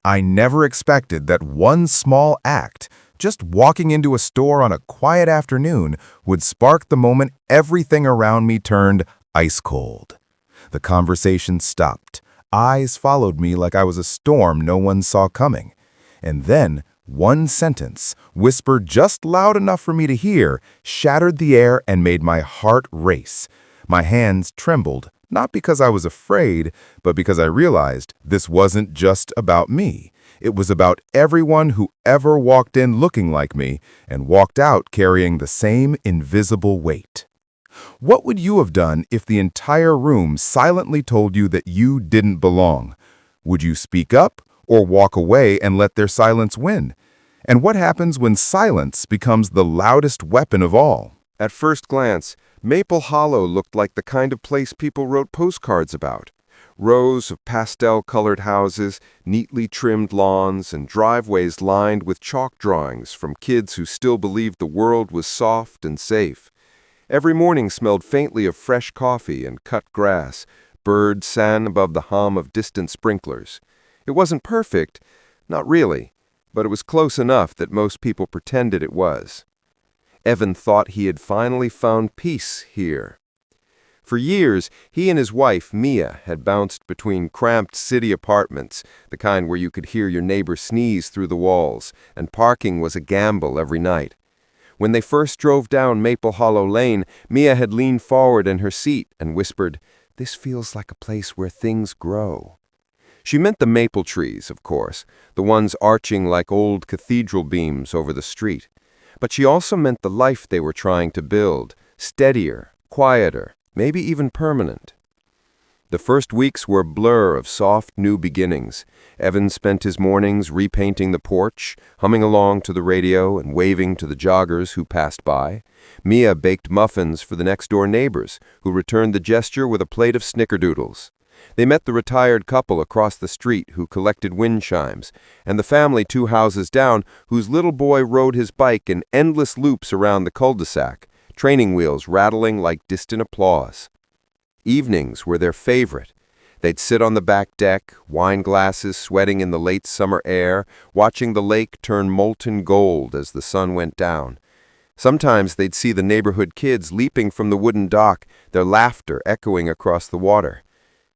I never expected that one small act, just walking into a store on a quiet afternoon, would spark the moment everything around me turned ice cold. The conversation stopped. Eyes followed me like I was a storm no one saw coming. And then, one sentence, whispered just loud enough for me to hear, shattered the air and made my heart race. My hands trembled, not because I was afraid, but because I realized this wasn't just about me. It was about everyone who ever walked in looking like me and walked out carrying the same invisible weight. What would you have done if the entire room silently told you that you didn't belong? Would you speak up or walk away and let their silence win? And what happens when silence becomes the loudest weapon of all? At first glance, Maple Hollow looked like the kind of place people wrote postcards about. Rows of pastel-colored houses, neatly trimmed lawns, and driveways lined with chalk drawings from kids who still believed the world was soft and safe. Every morning smelled faintly of fresh coffee and cut grass. Birds sang above the hum of distant sprinklers. It wasn't perfect, not really, but it was close enough that most people pretended it was. Evan thought he had finally found peace here. For years, he and his wife, Mia, had bounced between cramped city apartments, the kind where you could hear your neighbor sneeze through the walls, and parking was a gamble every night. When they first drove down Maple Hollow Lane, Mia had leaned forward in her seat and whispered, "This feels like a place where things grow." She meant the maple trees, of course, the ones arching like old cathedral beams over the street. But she also meant the life they were trying to build, steadier, quieter, maybe even permanent. The first weeks were a blur of soft new beginnings. Evan spent his mornings repainting the porch, humming along to the radio and waving to the joggers who passed by. Mia baked muffins for the next-door neighbors, who returned the gesture with a plate of snickerdoodles. They met the retired couple across the street who collected wind chimes, and the family 2 houses down whose little boy rode his bike in endless loops around the cul-de-sac, training wheels rattling like distant applause. Evenings were their favorite. They'd sit on the back deck, wine glasses sweating in the late summer air, watching the lake turn molten gold as the sun went down. Sometimes they'd see the neighborhood kids leaping from the wooden dock, their laughter echoing across the water.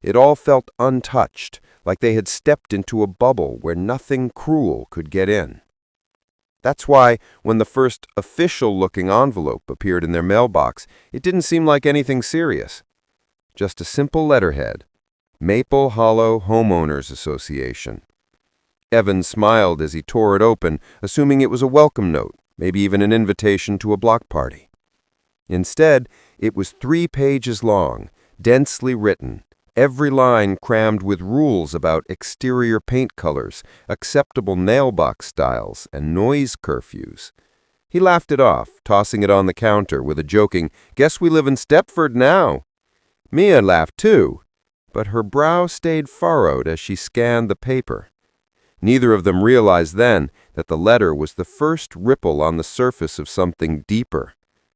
It all felt untouched, like they had stepped into a bubble where nothing cruel could get in. That's why, when the first official-looking envelope appeared in their mailbox, it didn't seem like anything serious. Just a simple letterhead, Maple Hollow Homeowners Association. Evan smiled as he tore it open, assuming it was a welcome note, maybe even an invitation to a block party. Instead, it was 3 pages long, densely written, every line crammed with rules about exterior paint colors, acceptable nail box styles, and noise curfews. He laughed it off, tossing it on the counter with a joking, "Guess we live in Stepford now." Mia laughed too, but her brow stayed furrowed as she scanned the paper. Neither of them realized then that the letter was the first ripple on the surface of something deeper.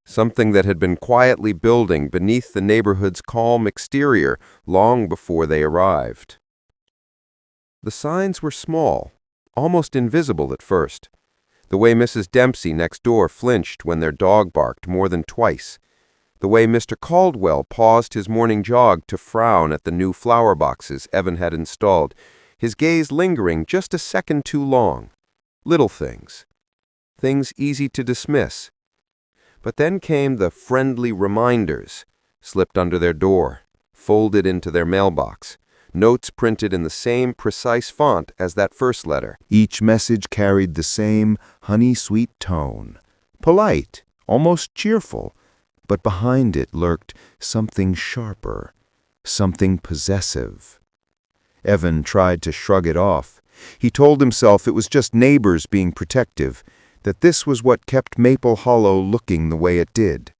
Something that had been quietly building beneath the neighborhood's calm exterior long before they arrived. The signs were small, almost invisible at first. The way Mrs. Dempsey next door flinched when their dog barked more than twice. The way Mr. Caldwell paused his morning jog to frown at the new flower boxes Evan had installed, his gaze lingering just a second too long. Little things. Things easy to dismiss. But then came the friendly reminders, slipped under their door, folded into their mailbox, notes printed in the same precise font as that first letter. Each message carried the same honey-sweet tone, polite, almost cheerful, but behind it lurked something sharper, something possessive. Evan tried to shrug it off. He told himself it was just neighbors being protective, that this was what kept Maple Hollow looking the way it did.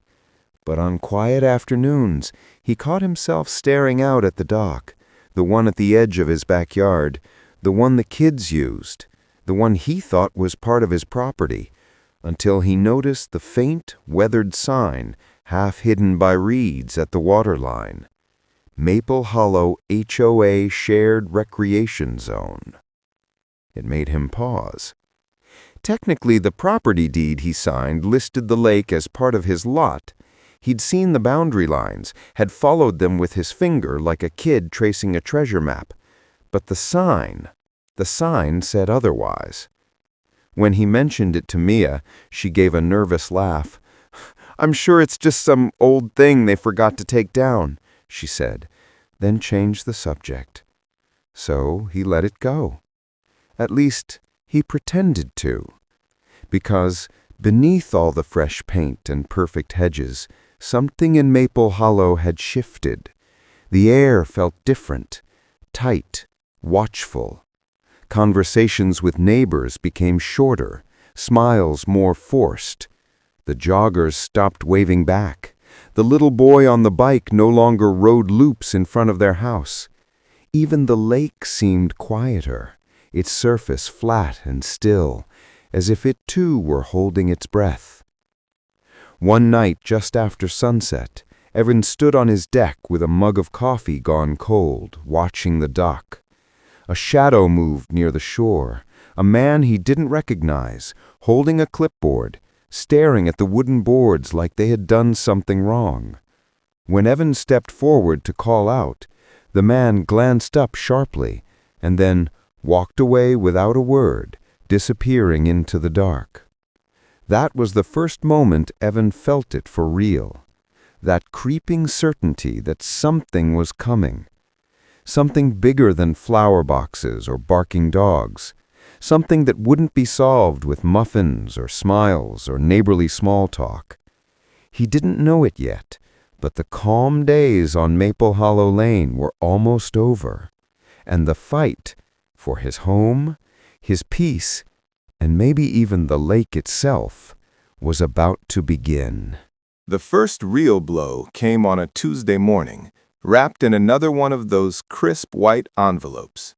But on quiet afternoons, he caught himself staring out at the dock, the one at the edge of his backyard, the one the kids used, the one he thought was part of his property, until he noticed the faint, weathered sign, half hidden by reeds at the waterline. Maple Hollow HOA Shared Recreation Zone. It made him pause. Technically, the property deed he signed listed the lake as part of his lot. He'd seen the boundary lines, had followed them with his finger like a kid tracing a treasure map. But the sign said otherwise. When he mentioned it to Mia, she gave a nervous laugh. "I'm sure it's just some old thing they forgot to take down," she said, then changed the subject. So he let it go. At least, he pretended to. Because beneath all the fresh paint and perfect hedges, something in Maple Hollow had shifted. The air felt different, tight, watchful. Conversations with neighbors became shorter, smiles more forced. The joggers stopped waving back. The little boy on the bike no longer rode loops in front of their house. Even the lake seemed quieter, its surface flat and still, as if it too were holding its breath. One night just after sunset, Evan stood on his deck with a mug of coffee gone cold, watching the dock. A shadow moved near the shore, a man he didn't recognize, holding a clipboard, staring at the wooden boards like they had done something wrong. When Evan stepped forward to call out, the man glanced up sharply and then walked away without a word, disappearing into the dark. That was the first moment Evan felt it for real. That creeping certainty that something was coming. Something bigger than flower boxes or barking dogs. Something that wouldn't be solved with muffins or smiles or neighborly small talk. He didn't know it yet, but the calm days on Maple Hollow Lane were almost over, and the fight for his home, his peace, and maybe even the lake itself was about to begin. The first real blow came on a Tuesday morning, wrapped in another one of those crisp white envelopes.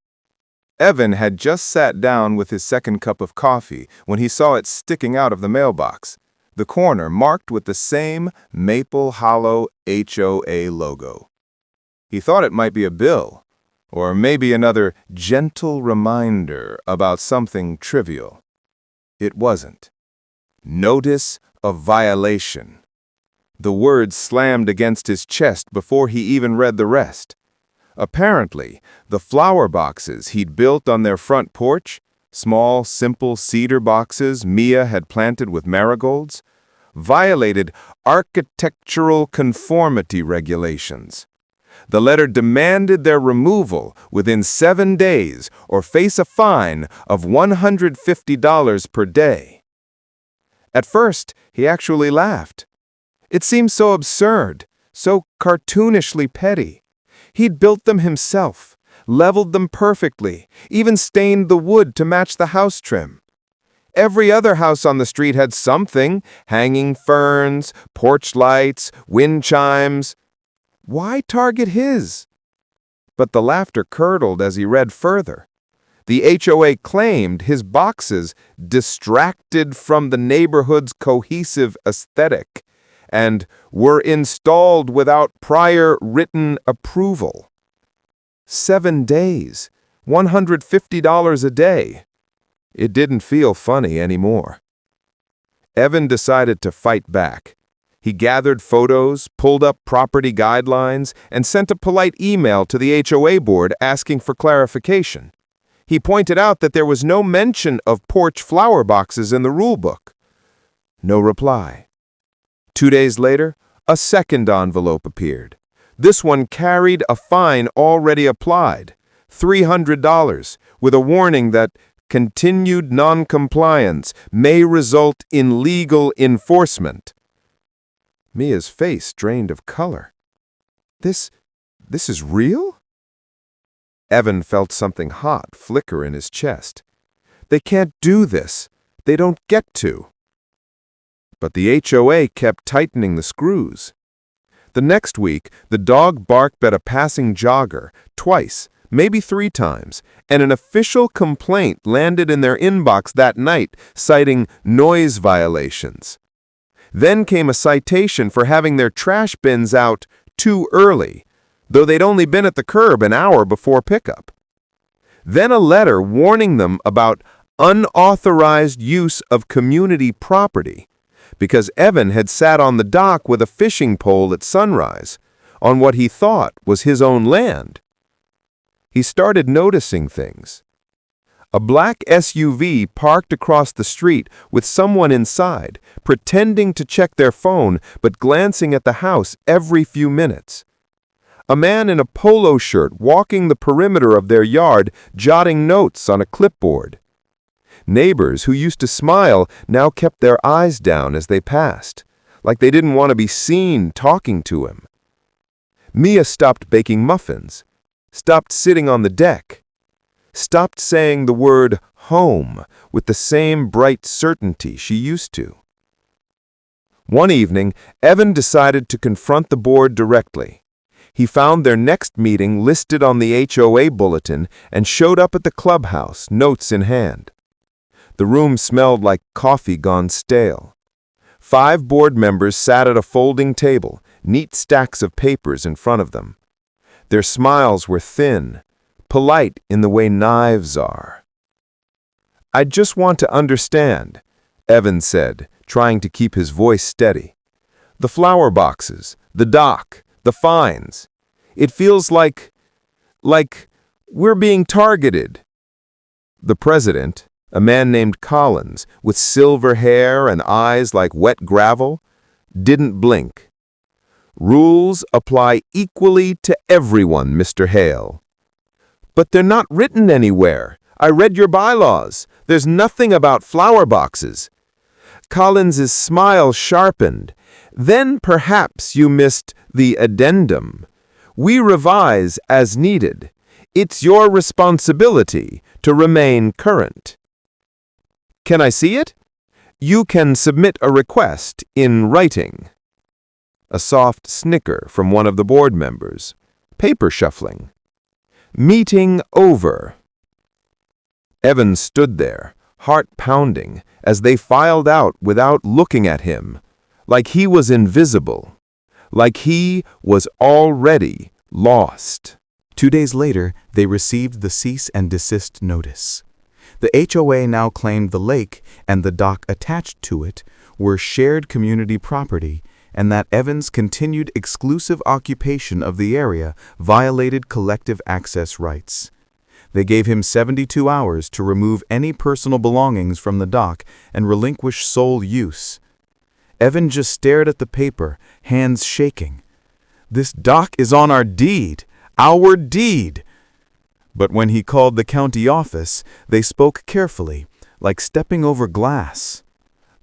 Evan had just sat down with his second cup of coffee when he saw it sticking out of the mailbox, the corner marked with the same Maple Hollow HOA logo. He thought it might be a bill, or maybe another gentle reminder about something trivial. It wasn't. Notice of violation. The words slammed against his chest before he even read the rest. Apparently, the flower boxes he'd built on their front porch, small, simple cedar boxes Mia had planted with marigolds, violated architectural conformity regulations. The letter demanded their removal within 7 days or face a fine of $150 per day. At first, he actually laughed. It seemed so absurd, so cartoonishly petty. He'd built them himself, leveled them perfectly, even stained the wood to match the house trim. Every other house on the street had something, hanging ferns, porch lights, wind chimes. Why target his? But the laughter curdled as he read further. The HOA claimed his boxes distracted from the neighborhood's cohesive aesthetic and were installed without prior written approval. 7 days, $150 a day. It didn't feel funny anymore. Evan decided to fight back. He gathered photos, pulled up property guidelines, and sent a polite email to the HOA board asking for clarification. He pointed out that there was no mention of porch flower boxes in the rulebook. No reply. 2 days later, a second envelope appeared. This one carried a fine already applied, $300, with a warning that continued non-compliance may result in legal enforcement. Mia's face drained of color. This is real? Evan felt something hot flicker in his chest. They can't do this. They don't get to. But the HOA kept tightening the screws. The next week, the dog barked at a passing jogger twice, maybe 3 times, and an official complaint landed in their inbox that night, citing noise violations. Then came a citation for having their trash bins out too early, though they'd only been at the curb an hour before pickup. Then a letter warning them about unauthorized use of community property, because Evan had sat on the dock with a fishing pole at sunrise, on what he thought was his own land. He started noticing things. A black SUV parked across the street with someone inside, pretending to check their phone but glancing at the house every few minutes. A man in a polo shirt walking the perimeter of their yard, jotting notes on a clipboard. Neighbors who used to smile now kept their eyes down as they passed, like they didn't want to be seen talking to him. Mia stopped baking muffins, stopped sitting on the deck, stopped saying the word home with the same bright certainty she used to. One evening, Evan decided to confront the board directly. He found their next meeting listed on the HOA bulletin and showed up at the clubhouse, notes in hand. The room smelled like coffee gone stale. 5 board members sat at a folding table, neat stacks of papers in front of them. Their smiles were thin, polite in the way knives are. "I just want to understand," Evan said, trying to keep his voice steady. "The flower boxes, the dock, the fines. It feels like we're being targeted." The president, a man named Collins, with silver hair and eyes like wet gravel, didn't blink. "Rules apply equally to everyone, Mr. Hale." "But they're not written anywhere. I read your bylaws. There's nothing about flower boxes." Collins's smile sharpened. "Then perhaps you missed the addendum. We revise as needed. It's your responsibility to remain current." "Can I see it?" "You can submit a request in writing." A soft snicker from one of the board members. Paper shuffling. "Meeting over." Evan stood there, heart pounding, as they filed out without looking at him, like he was invisible, like he was already lost. 2 days later, they received the cease and desist notice. The HOA now claimed the lake and the dock attached to it were shared community property, and that Evans' continued exclusive occupation of the area violated collective access rights. They gave him 72 hours to remove any personal belongings from the dock and relinquish sole use. Evan just stared at the paper, hands shaking. "This dock is on our deed, our deed." But when he called the county office, they spoke carefully, like stepping over glass.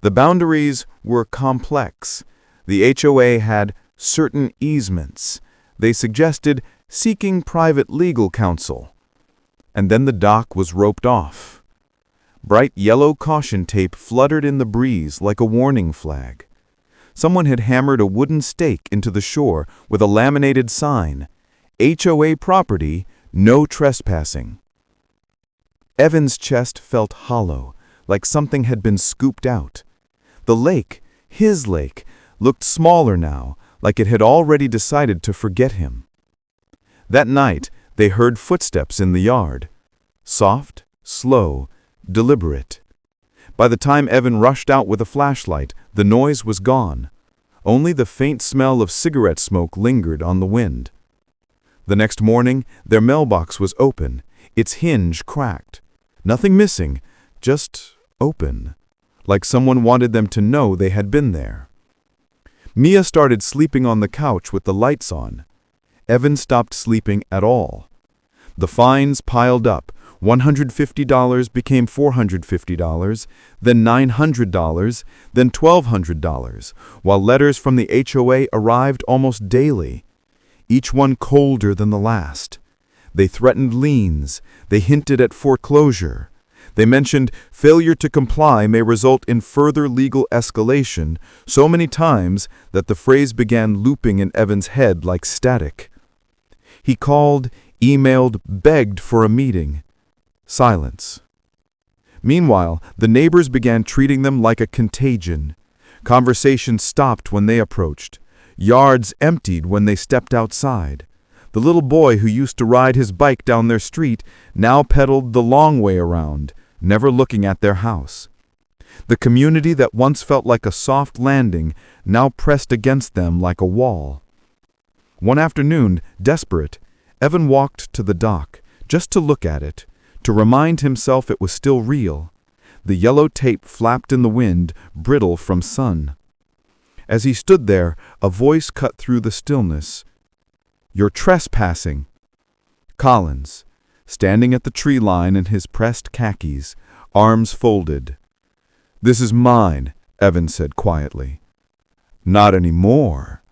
The boundaries were complex. The HOA had certain easements. They suggested seeking private legal counsel. And then the dock was roped off. Bright yellow caution tape fluttered in the breeze like a warning flag. Someone had hammered a wooden stake into the shore with a laminated sign, "HOA property, no trespassing." Evan's chest felt hollow, like something had been scooped out. The lake, his lake, looked smaller now, like it had already decided to forget him. That night, they heard footsteps in the yard. Soft, slow, deliberate. By the time Evan rushed out with a flashlight, the noise was gone. Only the faint smell of cigarette smoke lingered on the wind. The next morning, their mailbox was open, its hinge cracked. Nothing missing, just open, like someone wanted them to know they had been there. Mia started sleeping on the couch with the lights on. Evan stopped sleeping at all. The fines piled up. $150 became $450, then $900, then $1,200, while letters from the HOA arrived almost daily, each one colder than the last. They threatened liens. They hinted at foreclosure. They mentioned failure to comply may result in further legal escalation so many times that the phrase began looping in Evan's head like static. He called, emailed, begged for a meeting. Silence. Meanwhile, the neighbors began treating them like a contagion. Conversation stopped when they approached. Yards emptied when they stepped outside. The little boy who used to ride his bike down their street now pedaled the long way around, never looking at their house. The community that once felt like a soft landing now pressed against them like a wall. One afternoon, desperate, Evan walked to the dock, just to look at it, to remind himself it was still real. The yellow tape flapped in the wind, brittle from sun. As he stood there, a voice cut through the stillness. "You're trespassing." Collins, standing at the tree line in his pressed khakis, arms folded. "This is mine," Evan said quietly. "Not anymore."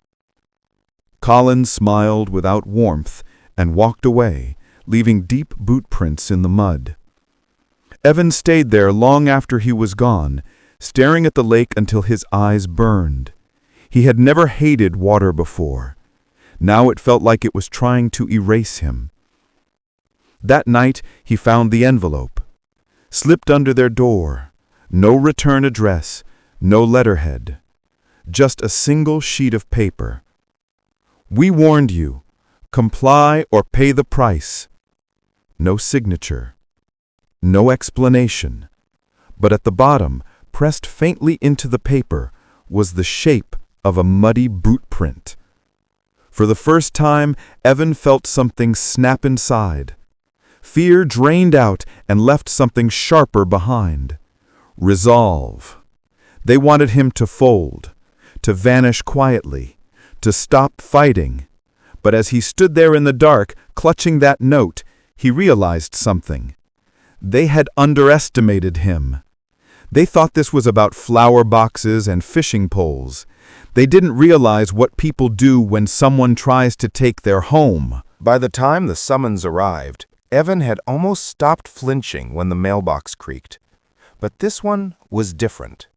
Collins smiled without warmth and walked away, leaving deep boot prints in the mud. Evan stayed there long after he was gone, staring at the lake until his eyes burned. He had never hated water before. Now it felt like it was trying to erase him. That night he found the envelope. Slipped under their door. No return address, no letterhead. Just a single sheet of paper. "We warned you. Comply or pay the price." No signature. No explanation. But at the bottom, pressed faintly into the paper, was the shape of a muddy boot print. For the first time, Evan felt something snap inside. Fear drained out and left something sharper behind. Resolve. They wanted him to fold, to vanish quietly, to stop fighting. But as he stood there in the dark, clutching that note, he realized something. They had underestimated him. They thought this was about flower boxes and fishing poles. They didn't realize what people do when someone tries to take their home. By the time the summons arrived, Evan had almost stopped flinching when the mailbox creaked. But this one was different.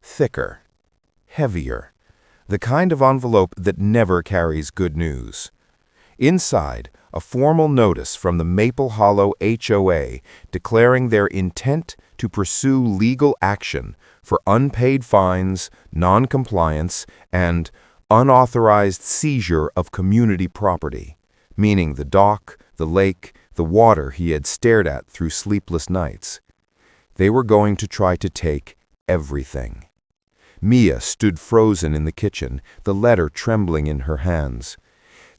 Thicker. Heavier. The kind of envelope that never carries good news. Inside, a formal notice from the Maple Hollow HOA declaring their intent to pursue legal action for unpaid fines, non-compliance, and unauthorized seizure of community property, meaning the dock, the lake, the water he had stared at through sleepless nights. They were going to try to take everything. Mia stood frozen in the kitchen, the letter trembling in her hands.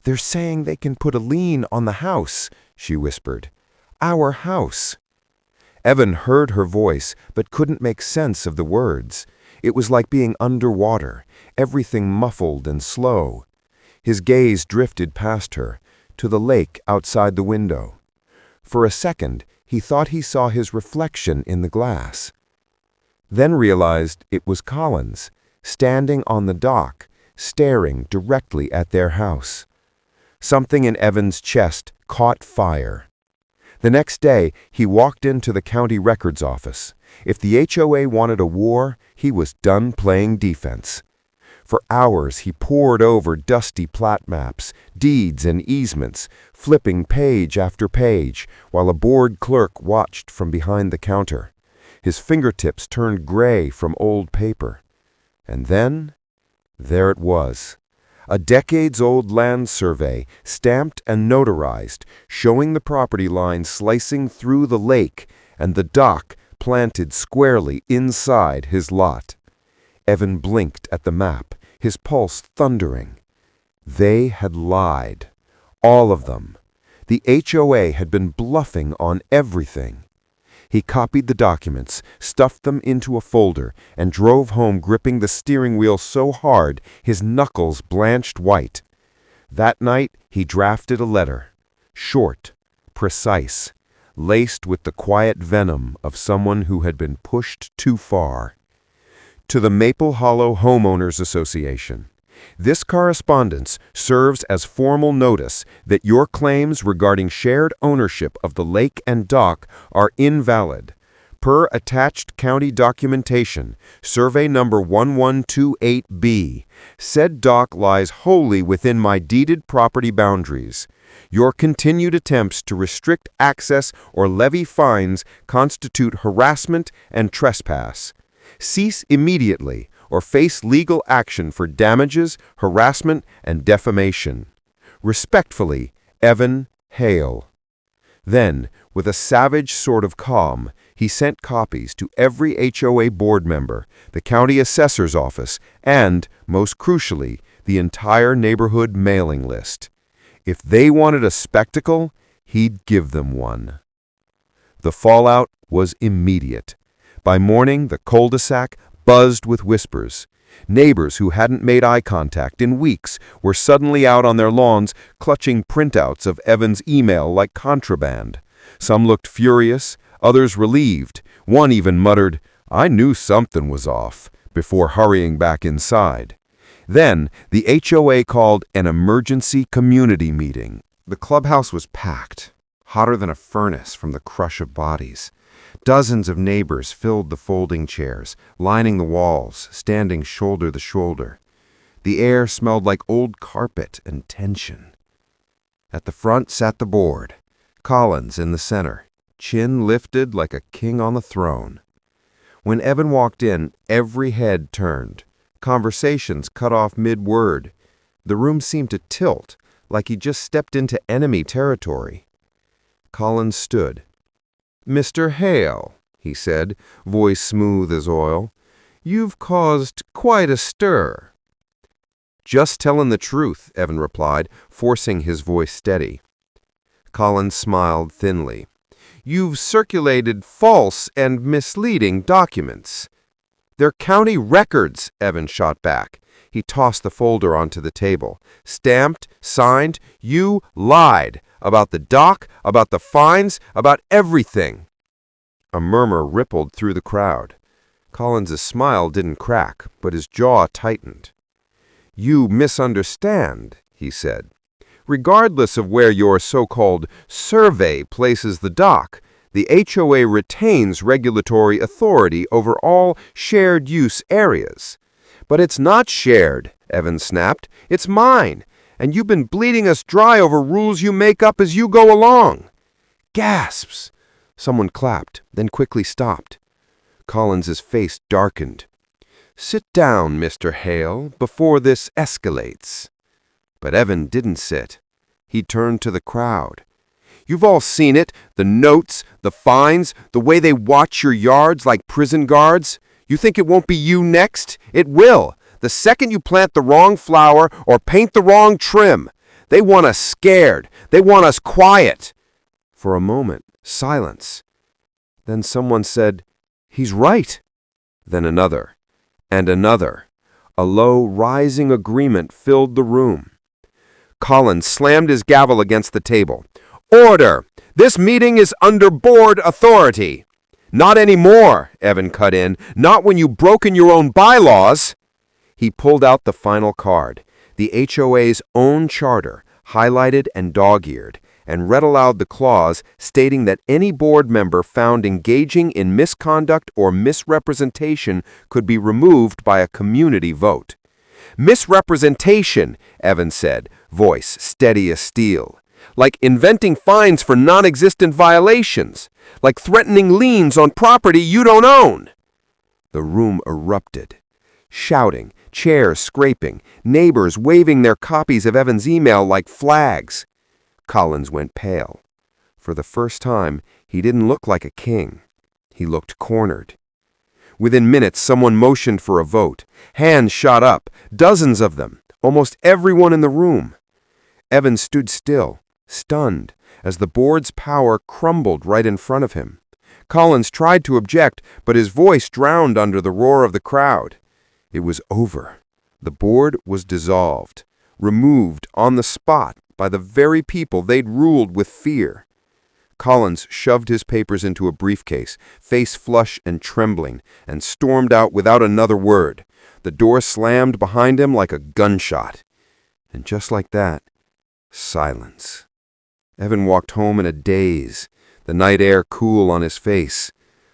"They're saying they can put a lien on the house," she whispered. "Our house." Evan heard her voice, but couldn't make sense of the words. It was like being underwater, everything muffled and slow. His gaze drifted past her, to the lake outside the window. For a second, he thought he saw his reflection in the glass. Then realized it was Collins, standing on the dock, staring directly at their house. Something in Evan's chest caught fire. The next day, he walked into the county records office. If the HOA wanted a war, he was done playing defense. For hours, he pored over dusty plat maps, deeds and easements, flipping page after page, while a bored clerk watched from behind the counter. His fingertips turned gray from old paper. And then, there it was. A decades-old land survey, stamped and notarized, showing the property line slicing through the lake and the dock planted squarely inside his lot. Evan blinked at the map, his pulse thundering. They had lied. All of them. The HOA had been bluffing on everything. He copied the documents, stuffed them into a folder, and drove home gripping the steering wheel so hard his knuckles blanched white. That night he drafted a letter. Short, precise, laced with the quiet venom of someone who had been pushed too far. To the Maple Hollow Homeowners Association. This correspondence serves as formal notice that your claims regarding shared ownership of the lake and dock are invalid. Per attached county documentation, survey number 1128B, said dock lies wholly within my deeded property boundaries. Your continued attempts to restrict access or levy fines constitute harassment and trespass. Cease immediately or face legal action for damages, harassment, and defamation. Respectfully, Evan Hale. Then, with a savage sort of calm, he sent copies to every HOA board member, the county assessor's office, and, most crucially, the entire neighborhood mailing list. If they wanted a spectacle, he'd give them one. The fallout was immediate. By morning, the cul-de-sac buzzed with whispers. Neighbors who hadn't made eye contact in weeks were suddenly out on their lawns clutching printouts of Evan's email like contraband. Some looked furious, others relieved. One even muttered, "I knew something was off," before hurrying back inside. Then, the HOA called an emergency community meeting. The clubhouse was packed, hotter than a furnace from the crush of bodies. Dozens of neighbors filled the folding chairs, lining the walls, standing shoulder to shoulder. The air smelled like old carpet and tension. At the front sat the board, Collins in the center, chin lifted like a king on the throne. When Evan walked in, every head turned. Conversations cut off mid-word. The room seemed to tilt, like he just stepped into enemy territory. Collins stood. "Mr. Hale," he said, voice smooth as oil, "you've caused quite a stir." "Just telling the truth," Evan replied, forcing his voice steady. Collins smiled thinly. "You've circulated false and misleading documents." "They're county records," Evan shot back. He tossed the folder onto the table. "Stamped, signed, you lied. About the dock, about the fines, about everything." A murmur rippled through the crowd. Collins's smile didn't crack, but his jaw tightened. "You misunderstand," he said. "Regardless of where your so-called survey places the dock, the HOA retains regulatory authority over all shared-use areas." "But it's not shared," Evan snapped. "It's mine. And you've been bleeding us dry over rules you make up as you go along." Gasps! Someone clapped, then quickly stopped. Collins's face darkened. "Sit down, Mr. Hale, before this escalates." But Evan didn't sit. He turned to the crowd. "You've all seen it, the notes, the fines, the way they watch your yards like prison guards. You think it won't be you next? It will. The second you plant the wrong flower or paint the wrong trim. They want us scared. They want us quiet." For a moment, silence. Then someone said, "He's right." Then another, and another. A low, rising agreement filled the room. Collins slammed his gavel against the table. "Order! This meeting is under board authority." "Not anymore," Evan cut in. "Not when you've broken your own bylaws." He pulled out the final card, the HOA's own charter, highlighted and dog-eared, and read aloud the clause stating that any board member found engaging in misconduct or misrepresentation could be removed by a community vote. "Misrepresentation," Evan said, voice steady as steel. "Like inventing fines for non-existent violations. Like threatening liens on property you don't own." The room erupted. Shouting, chairs scraping, neighbors waving their copies of Evan's email like flags. Collins went pale. For the first time, he didn't look like a king. He looked cornered. Within minutes, someone motioned for a vote. Hands shot up, dozens of them, almost everyone in the room. Evan stood still, stunned, as the board's power crumbled right in front of him. Collins tried to object, but his voice drowned under the roar of the crowd. It was over. The board was dissolved, removed on the spot by the very people they'd ruled with fear. Collins shoved his papers into a briefcase, face flush and trembling, and stormed out without another word. The door slammed behind him like a gunshot. And just like that, silence. Evan walked home in a daze, the night air cool on his face.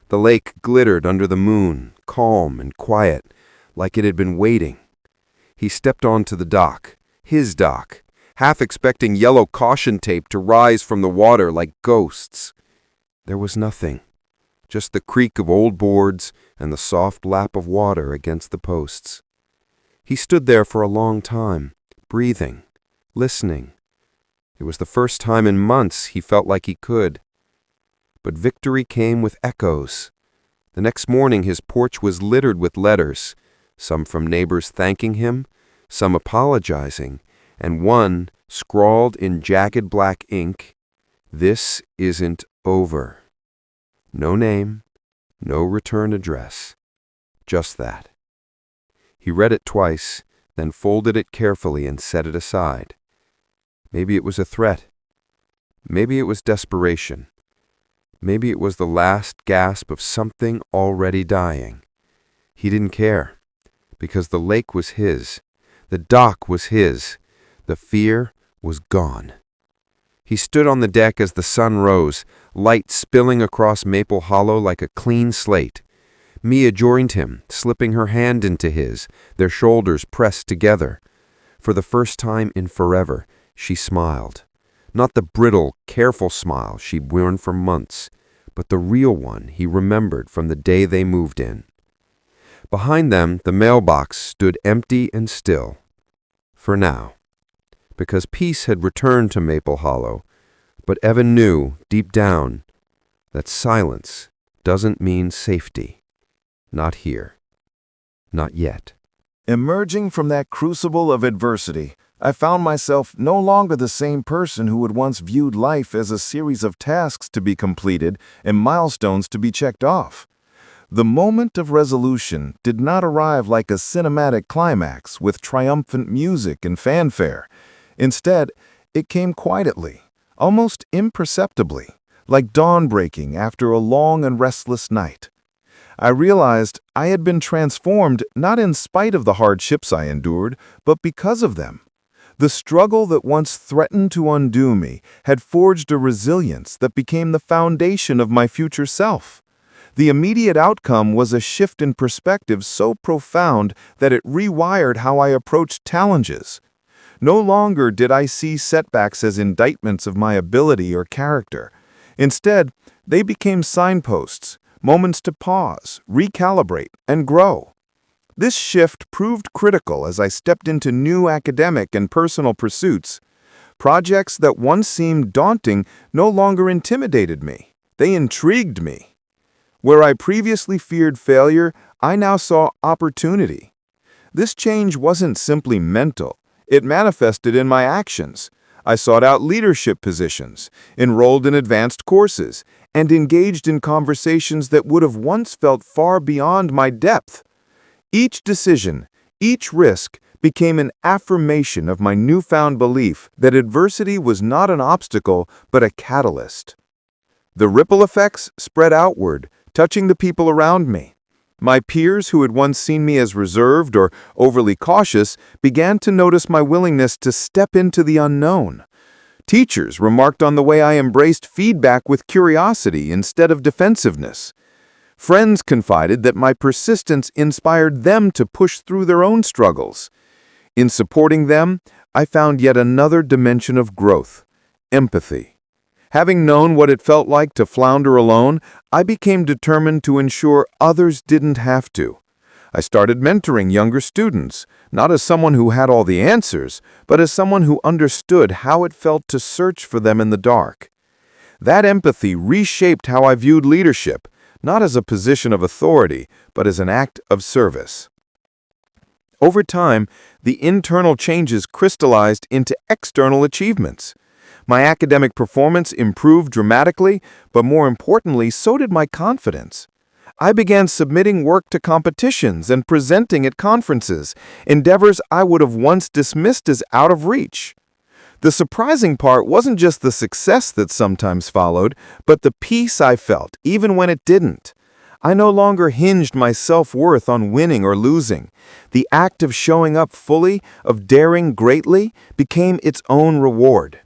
The lake glittered under the moon, calm and quiet, like it had been waiting. He stepped onto the dock, his dock, half expecting yellow caution tape to rise from the water like ghosts. There was nothing, just the creak of old boards and the soft lap of water against the posts. He stood there for a long time, breathing, listening, It was the first time in months he felt like he could. But victory came with echoes. The next morning his porch was littered with letters, some from neighbors thanking him, some apologizing, and one scrawled in jagged black ink, "This isn't over." No name, no return address. Just that. He read it twice, then folded it carefully and set it aside. Maybe it was a threat. Maybe it was desperation. Maybe it was the last gasp of something already dying. He didn't care, because the lake was his, the dock was his, the fear was gone. He stood on the deck as the sun rose, light spilling across Maple Hollow like a clean slate. Mia joined him, slipping her hand into his, their shoulders pressed together. For the first time in forever, she smiled. Not the brittle, careful smile she'd worn for months, but the real one he remembered from the day they moved in. Behind them, the mailbox stood empty and still. For now. Because peace had returned to Maple Hollow, but Evan knew, deep down, that silence doesn't mean safety. Not here. Not yet. Emerging from that crucible of adversity, I found myself no longer the same person who had once viewed life as a series of tasks to be completed and milestones to be checked off. The moment of resolution did not arrive like a cinematic climax with triumphant music and fanfare. Instead, it came quietly, almost imperceptibly, like dawn breaking after a long and restless night. I realized I had been transformed not in spite of the hardships I endured, but because of them. The struggle that once threatened to undo me had forged a resilience that became the foundation of my future self. The immediate outcome was a shift in perspective so profound that it rewired how I approached challenges. No longer did I see setbacks as indictments of my ability or character. Instead, they became signposts, moments to pause, recalibrate, and grow. This shift proved critical as I stepped into new academic and personal pursuits. Projects that once seemed daunting no longer intimidated me. They intrigued me. Where I previously feared failure, I now saw opportunity. This change wasn't simply mental. It manifested in my actions. I sought out leadership positions, enrolled in advanced courses, and engaged in conversations that would have once felt far beyond my depth. Each decision, each risk, became an affirmation of my newfound belief that adversity was not an obstacle, but a catalyst. The ripple effects spread outward, touching the people around me. My peers who had once seen me as reserved or overly cautious began to notice my willingness to step into the unknown. Teachers remarked on the way I embraced feedback with curiosity instead of defensiveness. Friends confided that my persistence inspired them to push through their own struggles. In supporting them, I found yet another dimension of growth: empathy. Having known what it felt like to flounder alone, I became determined to ensure others didn't have to. I started mentoring younger students, not as someone who had all the answers, but as someone who understood how it felt to search for them in the dark. That empathy reshaped how I viewed leadership, not as a position of authority, but as an act of service. Over time, the internal changes crystallized into external achievements. My academic performance improved dramatically, but more importantly, so did my confidence. I began submitting work to competitions and presenting at conferences, endeavors I would have once dismissed as out of reach. The surprising part wasn't just the success that sometimes followed, but the peace I felt, even when it didn't. I no longer hinged my self-worth on winning or losing. The act of showing up fully, of daring greatly, became its own reward.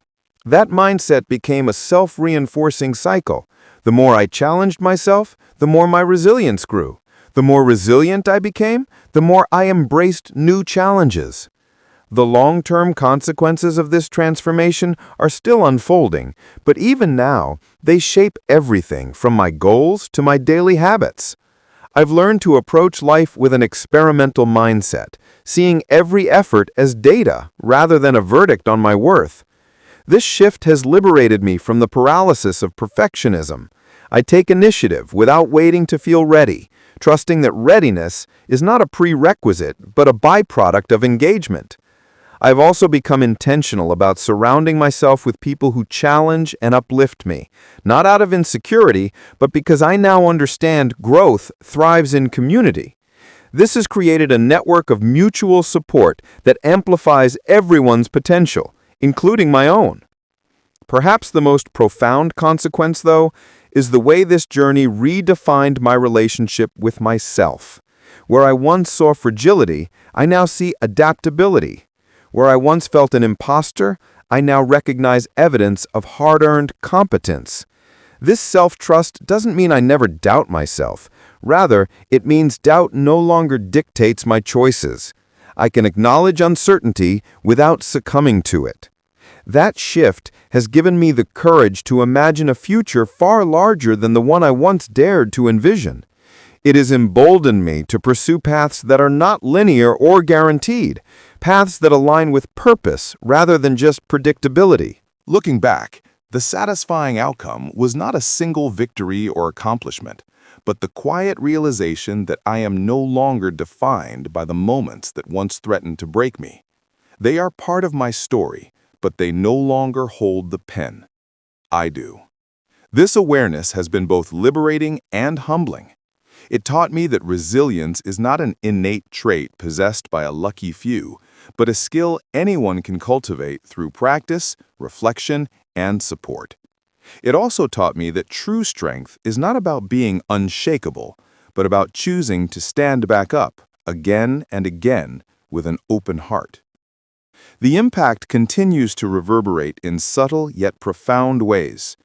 That mindset became a self-reinforcing cycle. The more I challenged myself, the more my resilience grew. The more resilient I became, the more I embraced new challenges. The long-term consequences of this transformation are still unfolding, but even now, they shape everything from my goals to my daily habits. I've learned to approach life with an experimental mindset, seeing every effort as data rather than a verdict on my worth. This shift has liberated me from the paralysis of perfectionism. I take initiative without waiting to feel ready, trusting that readiness is not a prerequisite but a byproduct of engagement. I've also become intentional about surrounding myself with people who challenge and uplift me, not out of insecurity, but because I now understand growth thrives in community. This has created a network of mutual support that amplifies everyone's potential, including my own. Perhaps the most profound consequence, though, is the way this journey redefined my relationship with myself. Where I once saw fragility, I now see adaptability. Where I once felt an imposter, I now recognize evidence of hard-earned competence. This self-trust doesn't mean I never doubt myself. Rather, it means doubt no longer dictates my choices. I can acknowledge uncertainty without succumbing to it. That shift has given me the courage to imagine a future far larger than the one I once dared to envision. It has emboldened me to pursue paths that are not linear or guaranteed, paths that align with purpose rather than just predictability. Looking back, the satisfying outcome was not a single victory or accomplishment, but the quiet realization that I am no longer defined by the moments that once threatened to break me. They are part of my story, but they no longer hold the pen. I do. This awareness has been both liberating and humbling. It taught me that resilience is not an innate trait possessed by a lucky few, but a skill anyone can cultivate through practice, reflection, and support. It also taught me that true strength is not about being unshakable, but about choosing to stand back up again and again with an open heart. The impact continues to reverberate in subtle yet profound ways.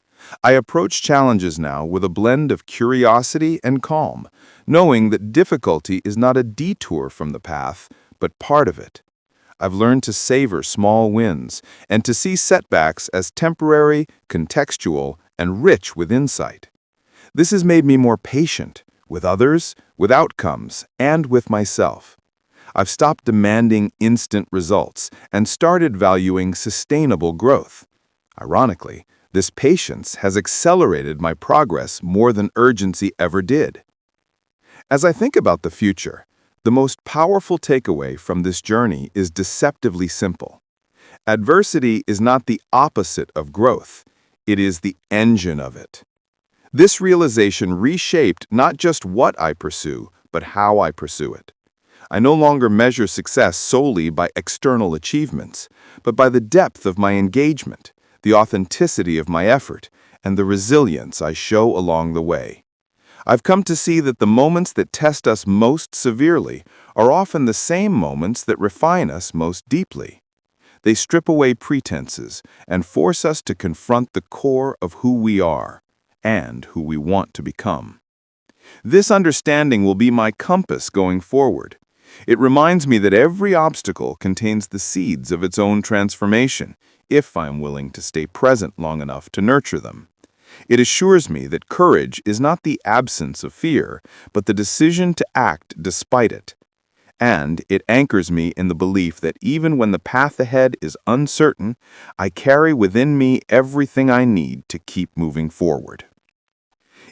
I approach challenges now with a blend of curiosity and calm, knowing that difficulty is not a detour from the path, but part of it. I've learned to savor small wins and to see setbacks as temporary, contextual, and rich with insight. This has made me more patient with others, with outcomes, and with myself. I've stopped demanding instant results and started valuing sustainable growth. Ironically, this patience has accelerated my progress more than urgency ever did. As I think about the future, the most powerful takeaway from this journey is deceptively simple. Adversity is not the opposite of growth, it is the engine of it. This realization reshaped not just what I pursue, but how I pursue it. I no longer measure success solely by external achievements, but by the depth of my engagement, the authenticity of my effort, and the resilience I show along the way. I've come to see that the moments that test us most severely are often the same moments that refine us most deeply. They strip away pretenses and force us to confront the core of who we are and who we want to become. This understanding will be my compass going forward. It reminds me that every obstacle contains the seeds of its own transformation, if I am willing to stay present long enough to nurture them. It assures me that courage is not the absence of fear, but the decision to act despite it. And it anchors me in the belief that even when the path ahead is uncertain, I carry within me everything I need to keep moving forward.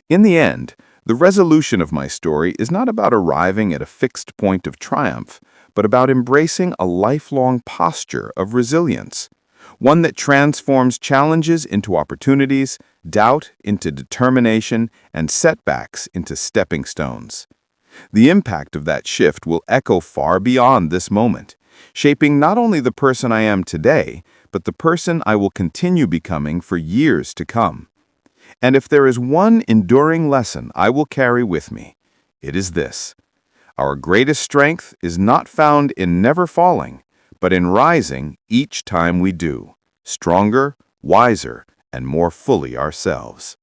In the end, the resolution of my story is not about arriving at a fixed point of triumph, but about embracing a lifelong posture of resilience, one that transforms challenges into opportunities, doubt into determination, and setbacks into stepping stones. The impact of that shift will echo far beyond this moment, shaping not only the person I am today, but the person I will continue becoming for years to come. And if there is one enduring lesson I will carry with me, it is this: our greatest strength is not found in never falling, but in rising each time we do, stronger, wiser, and more fully ourselves.